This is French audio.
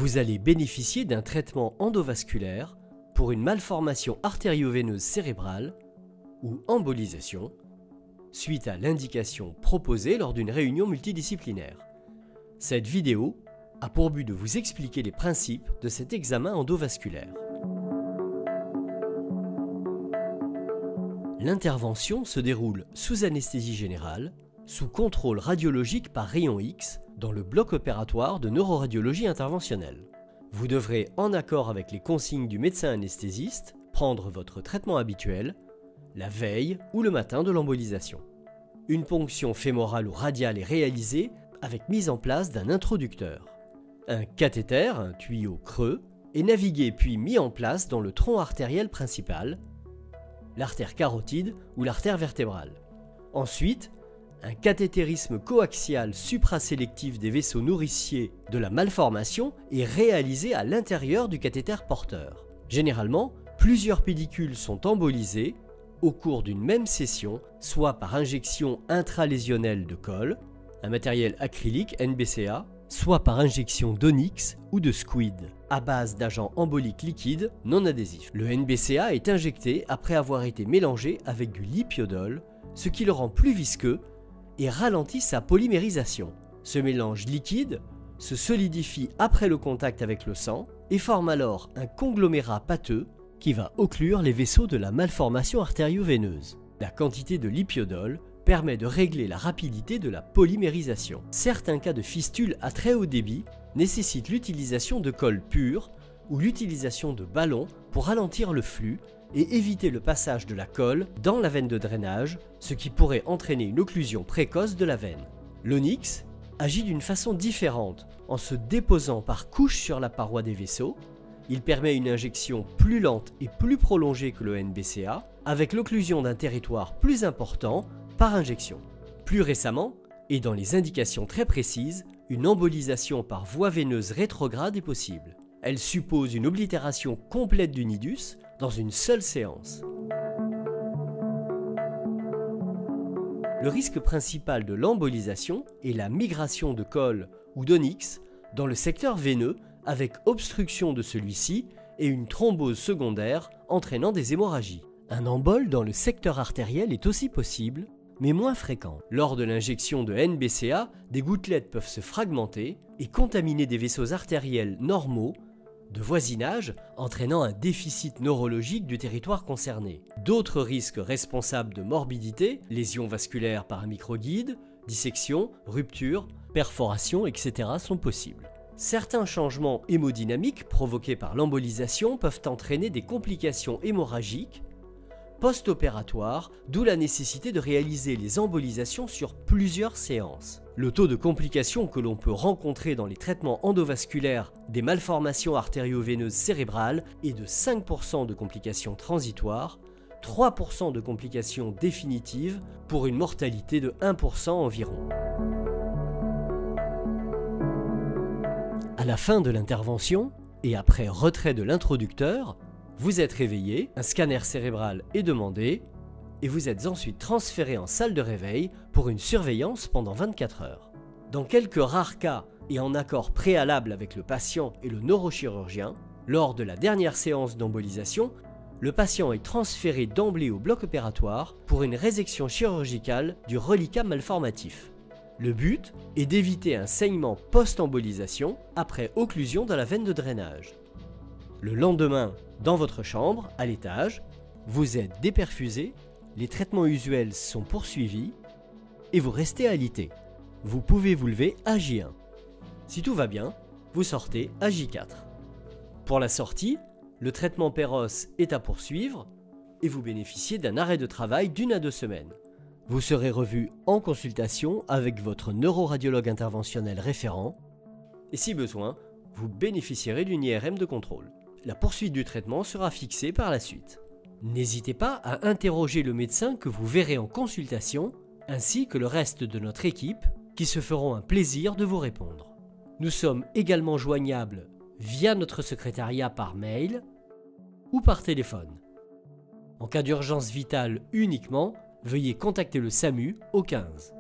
vous allez bénéficier d'un traitement endovasculaire pour une malformation artério-veineuse cérébrale ou embolisation suite à l'indication proposée lors d'une réunion multidisciplinaire. Cette vidéo a pour but de vous expliquer les principes de cet examen endovasculaire. L'intervention se déroule sous anesthésie générale, sous contrôle radiologique par rayon X, dans le bloc opératoire de neuroradiologie interventionnelle. Vous devrez, en accord avec les consignes du médecin anesthésiste, prendre votre traitement habituel, la veille ou le matin de l'embolisation. Une ponction fémorale ou radiale est réalisée avec mise en place d'un introducteur. Un cathéter, un tuyau creux, est navigué puis mis en place dans le tronc artériel principal, l'artère carotide ou l'artère vertébrale. Ensuite, un cathétérisme coaxial suprasélectif des vaisseaux nourriciers de la malformation est réalisé à l'intérieur du cathéter porteur. Généralement, plusieurs pellicules sont embolisées au cours d'une même session, soit par injection intralésionnelle de colle, un matériel acrylique NBCA, soit par injection d'onyx ou de squid, à base d'agents emboliques liquides non adhésifs. Le NBCA est injecté après avoir été mélangé avec du lipiodol, ce qui le rend plus visqueux et ralentit sa polymérisation. Ce mélange liquide se solidifie après le contact avec le sang et forme alors un conglomérat pâteux qui va occlure les vaisseaux de la malformation artério-veineuse. La quantité de lipiodol permet de régler la rapidité de la polymérisation. Certains cas de fistule à très haut débit nécessitent l'utilisation de colle pure ou l'utilisation de ballons pour ralentir le flux et éviter le passage de la colle dans la veine de drainage, ce qui pourrait entraîner une occlusion précoce de la veine. L'onyx agit d'une façon différente en se déposant par couches sur la paroi des vaisseaux. Il permet une injection plus lente et plus prolongée que le NBCA, avec l'occlusion d'un territoire plus important par injection. Plus récemment, et dans les indications très précises, une embolisation par voie veineuse rétrograde est possible. Elle suppose une oblitération complète du nidus dans une seule séance. Le risque principal de l'embolisation est la migration de colle ou d'onyx dans le secteur veineux avec obstruction de celui-ci et une thrombose secondaire entraînant des hémorragies. Un embole dans le secteur artériel est aussi possible, mais moins fréquent. Lors de l'injection de NBCA, des gouttelettes peuvent se fragmenter et contaminer des vaisseaux artériels normaux de voisinage, entraînant un déficit neurologique du territoire concerné. D'autres risques responsables de morbidité, lésions vasculaires par un microguide, dissection, rupture, perforation, etc. sont possibles. Certains changements hémodynamiques provoqués par l'embolisation peuvent entraîner des complications hémorragiques post-opératoires, d'où la nécessité de réaliser les embolisations sur plusieurs séances. Le taux de complications que l'on peut rencontrer dans les traitements endovasculaires des malformations artério-veineuses cérébrales est de 5% de complications transitoires, 3% de complications définitives pour une mortalité de 1% environ. À la fin de l'intervention, et après retrait de l'introducteur, vous êtes réveillé, un scanner cérébral est demandé, et vous êtes ensuite transféré en salle de réveil pour une surveillance pendant 24 heures. Dans quelques rares cas, et en accord préalable avec le patient et le neurochirurgien, lors de la dernière séance d'embolisation, le patient est transféré d'emblée au bloc opératoire pour une résection chirurgicale du reliquat malformatif. Le but est d'éviter un saignement post-embolisation après occlusion dans la veine de drainage. Le lendemain, dans votre chambre, à l'étage, vous êtes déperfusé, les traitements usuels sont poursuivis et vous restez alité. Vous pouvez vous lever à J1. Si tout va bien, vous sortez à J4. Pour la sortie, le traitement Péros est à poursuivre et vous bénéficiez d'un arrêt de travail d'1 à 2 semaines. Vous serez revu en consultation avec votre neuroradiologue interventionnel référent et si besoin, vous bénéficierez d'une IRM de contrôle. La poursuite du traitement sera fixée par la suite. N'hésitez pas à interroger le médecin que vous verrez en consultation, ainsi que le reste de notre équipe, qui se feront un plaisir de vous répondre. Nous sommes également joignables via notre secrétariat par mail ou par téléphone. En cas d'urgence vitale uniquement, veuillez contacter le SAMU au 15.